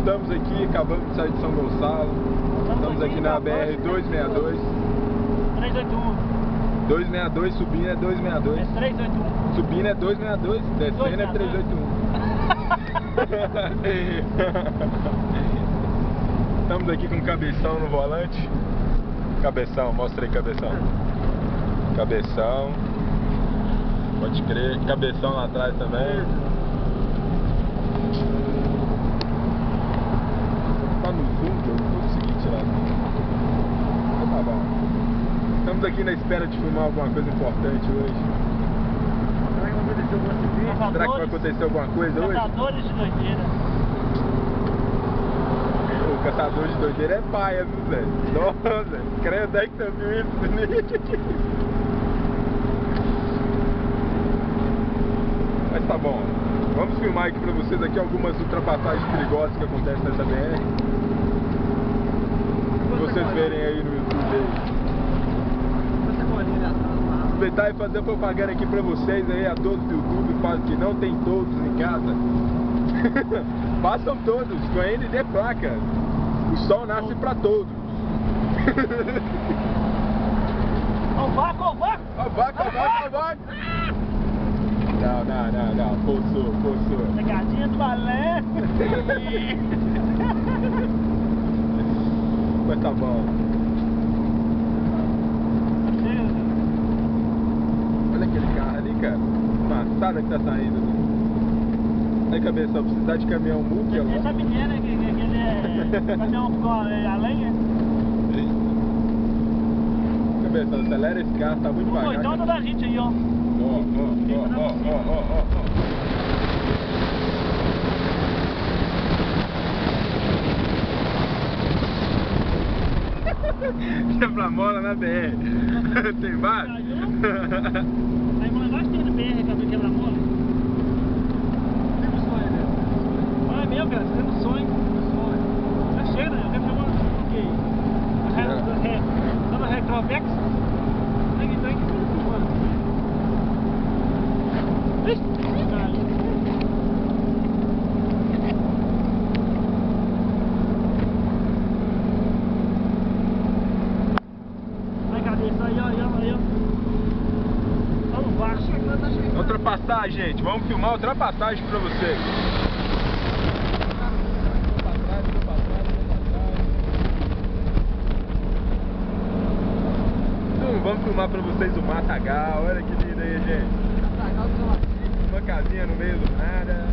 Estamos aqui, acabamos de sair de São Gonçalo. Estamos aqui na BR 262. 381. 262, subindo é 262. É 381. Subindo é 262, descendo é 381. Estamos aqui com o Cabeção no volante. Cabeção, mostra aí, Cabeção. Cabeção. Pode crer. Cabeção lá atrás também. Tá no zoom, eu não consegui tirar. Então tá bom. Estamos aqui na espera de filmar alguma coisa importante hoje. Será que vai acontecer alguma coisa hoje? Caçadores de doideira. O caçador de doideira é paia, viu, Zé? Nossa, Zé. Credo, é que você viu isso? Mas tá bom. Vamos filmar aqui pra vocês aqui algumas ultrapassagens perigosas que acontecem nessa BR. Pra vocês verem aí no YouTube aí. Aproveitar e fazer propaganda aqui pra vocês aí, a todos do YouTube, que não tem todos em casa. Façam todos, com a ND Placa. O sol nasce pra todos. Ó o vácuo, ó o vácuo! Ó o vácuo, ó o vácuo, ó o vácuo! Não, forçou. Pegadinha do balé! Mas tá bom. Olha aquele carro ali, cara. Maçada que tá saindo. Aí, Cabeção, precisar de caminhão multi, ó. Você sabe que é, né? Que ele é caminhão com a lenha? Cabeção, acelera esse carro, tá muito devagar. Então anda da gente aí, ó. Ó. Quebra-mola na BR. Tem vários? Aí, mano, nós temos BR, quebra-mola. Temos sonho, né? Ah, é mesmo, cara, temos sonho. Já chega, né? Eu quero chamar o quê? Dando Retrovex. Tem que tudo filmando. Ultrapassagem, gente. Vamos filmar a ultrapassagem pra vocês. Vamos filmar pra vocês o Matagal. Olha que lindo aí, gente. Uma casinha no meio do nada.